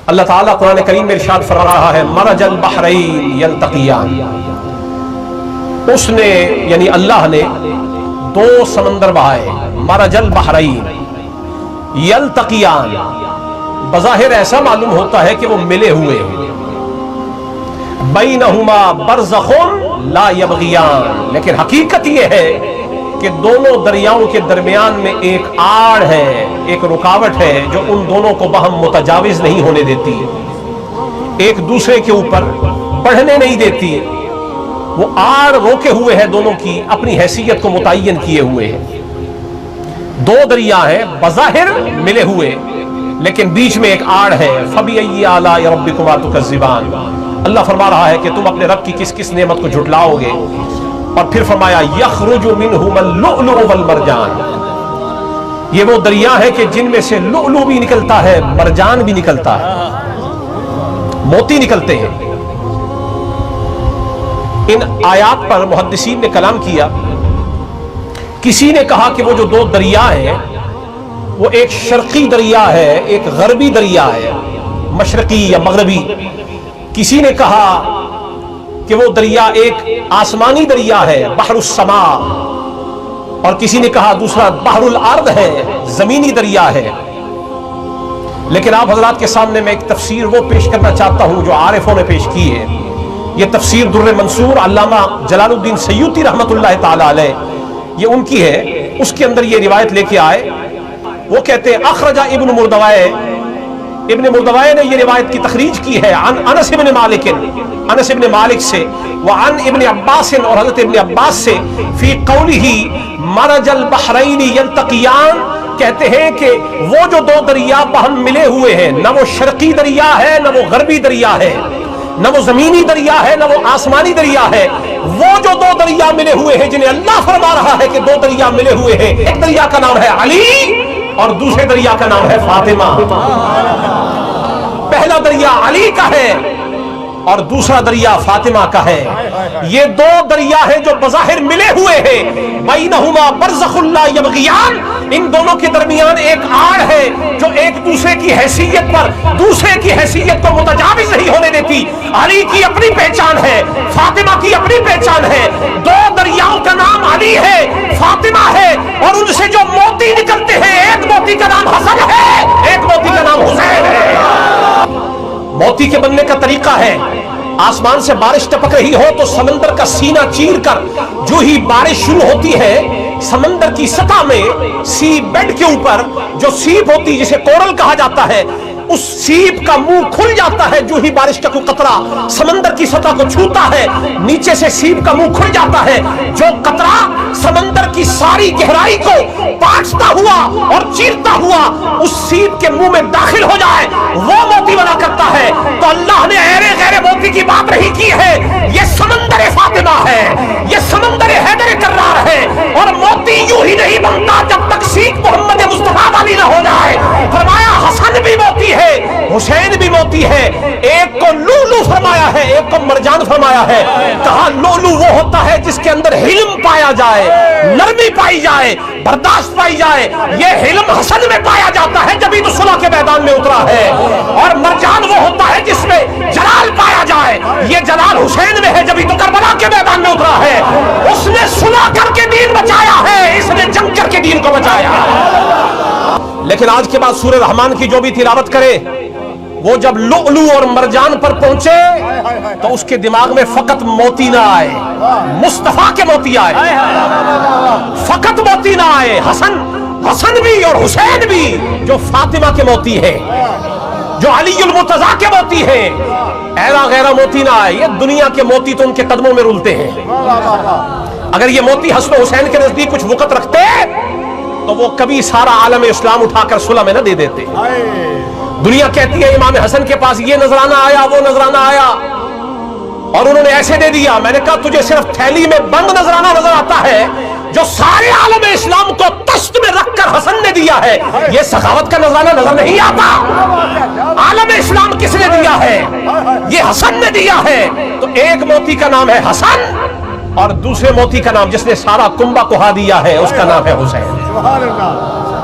اللہ تعالیٰ قرآن کریم میں ارشاد فرما رہا ہے مرج البحرین یلتقیان، اس نے یعنی اللہ نے دو سمندر بہائے، مرج البحرین یلتقیان، بظاہر ایسا معلوم ہوتا ہے کہ وہ ملے ہوئے ہیں، بینہما برزخ لا یبغیان، لیکن حقیقت یہ ہے کہ دونوں دریاؤں کے درمیان میں ایک آڑ ہے، ایک رکاوٹ ہے جو ان دونوں کو باہم متجاوز نہیں ہونے دیتی، ایک دوسرے کے اوپر بڑھنے نہیں دیتی، وہ آڑ روکے ہوئے ہے، دونوں کی اپنی حیثیت کو متعین کیے ہوئے ہیں۔ دو دریا ہیں بظاہر ملے ہوئے لیکن بیچ میں ایک آڑ ہے، فَبِأَيِّ آلَاءِ رَبِّكُمَا تُكَذِّبَانِ، اللہ فرما رہا ہے کہ تم اپنے رب کی کس کس نعمت کو جھٹلاؤ گے، اور پھر فرمایا یخرج منہما اللؤلؤ والمرجان، یہ وہ دریا ہے کہ جن میں سے لؤلؤ بھی نکلتا ہے، مرجان بھی نکلتا ہے، موتی نکلتے ہیں۔ ان آیات پر محدثین نے کلام کیا، کسی نے کہا کہ وہ جو دو دریا ہیں وہ ایک شرقی دریا ہے، ایک غربی دریا ہے، مشرقی یا مغربی، کسی نے کہا کہ وہ دریا ایک آسمانی دریا ہے بحر السماء، اور کسی نے کہا دوسرا بحر الارض ہے، زمینی دریا ہے۔ لیکن آپ حضرات کے سامنے میں ایک تفسیر وہ پیش کرنا چاہتا ہوں جو عارفوں نے پیش کی ہے، یہ تفسیر در منصور علامہ جلال الدین سیوطی رحمۃ اللہ تعالی علیہ، یہ ان کی ہے، اس کے اندر یہ روایت لے کے آئے، وہ کہتے ہیں اخرج ابن مردوائے، ابن مردوائے نے یہ روایت کی تخریج کی ہے عن انس بن مالک، انس بن مالک سے، وعن ابن عباس، اور حضرت ابن عباس سے، فی قولہ مرج البحرین یلتقیان، کہتے ہیں کہ وہ جو دو دریا باہم ملے ہوئے ہیں، نہ وہ شرقی دریا ہے نہ وہ غربی دریا ہے، نہ وہ زمینی دریا ہے نہ وہ آسمانی دریا ہے، وہ جو دو دریا ملے ہوئے ہیں جنہیں اللہ فرما رہا ہے کہ دو دریا ملے ہوئے ہیں، ایک دریا کا نام ہے علی اور دوسرے دریا کا نام ہے فاطمہ۔ پہلا دریا علی کا ہے اور دوسرا دریا فاطمہ کا ہے، یہ دو دریا ہیں جو بظاہر ملے ہوئے ہیں، بینہما برزخ لا یبغیان، ان دونوں کے درمیان ایک آڑ ہے جو ایک دوسرے کی حیثیت پر دوسرے کی حیثیت کو متجاوز نہیں ہونے دیتی۔ علی کی اپنی پہچان ہے، فاطمہ کی اپنی پہچان ہے، دو دریاؤں کا نام علی ہے، فاطمہ ہے، اور ان سے جو موتی نکلتے ہیں، ایک موتی کا نام حسن ہے، ایک موتی کا نام حسین ہے۔ موتی کے بننے کا طریقہ ہے، آسمان سے بارش ٹپک رہی ہو تو سمندر کا سینہ چیر کر جو ہی بارش شروع ہوتی ہے، سمندر کی سطح میں سی بیڈ کے اوپر جو سیپ ہوتی جسے کورل کہا جاتا ہے، اس سیپ کا منہ کھل جاتا ہے جو ہی بارش کا کوئی قطرہ سمندر کی سطح کو چھوتا ہے، نیچے سے سیپ کا منہ کھل جاتا ہے، جو قطرہ سمندر کی ساری گہرائی کو پاٹتا ہوا اور چیرتا ہوا اس سیپ کے منہ میں داخل ہو جائے، وہ موتی بنا کرتا ہے۔ تو اللہ نے ایرے غیر موتی کی بات نہیں کی ہے، یہ سمندر فاطمہ ہے، یہ سمندر حیدر کرار ہے، اور موتی یوں ہی نہیں بنتا جب تک سیپ محمد مصطفیٰ والی نہ ہو جائے۔ فرمایا حسن بھی موتی ہے، حسین بھی موتی ہے، ایک کو لولو فرمایا ہے، ایک کو مرجان فرمایا ہے۔ کہا لولو وہ ہوتا ہے جس کے اندر حلم پایا جائے، نرمی پائی جائے، برداشت پائی جائے، یہ حلم حسن میں پایا جاتا ہے جبھی تو صلح کے میدان میں اترا ہے، اور مرجان وہ ہوتا ہے جس میں جلال پایا جائے، یہ جلال حسین میں ہے جبھی تو کربلا کے میدان میں اترا ہے۔ اس نے صلح کر کے دین بچایا ہے، اس نے جنگ کر کے دین کو بچایا ہے۔ لیکن آج کے بعد سورہ رحمان کی جو بھی تلاوت کرے، وہ جب لؤلؤ اور مرجان پر پہنچے تو اس کے دماغ میں فقط موتی نہ آئے، مصطفیٰ کے موتی آئے، فقط موتی نہ آئے، حسن بھی اور حسین بھی جو فاطمہ کے موتی ہے، جو علی المرتضیٰ کے موتی ہے، ایرا غیرہ موتی نہ آئے۔ یہ دنیا کے موتی تو ان کے قدموں میں رولتے ہیں، اگر یہ موتی حسن و حسین کے نزدیک کچھ وقت رکھتے تو وہ کبھی سارا عالم اسلام اٹھا کر صلح میں نہ دے دیتے۔ دنیا کہتی ہے امام حسن کے پاس یہ نذرانہ آیا، وہ نذرانہ آیا، اور انہوں نے ایسے دے دیا۔ میں نے کہا تجھے صرف تھیلی میں بند نذرانہ نظر آتا ہے، جو سارے عالم اسلام کو تشت میں رکھ کر حسن نے دیا ہے، یہ سخاوت کا نذرانہ نظر نہیں آتا۔ عالم اسلام کس نے دیا ہے؟ یہ حسن نے دیا ہے۔ تو ایک موتی کا نام ہے حسن، اور دوسرے موتی کا نام جس نے سارا کنبہ کہا دیا ہے اس کا نام ہے حسین۔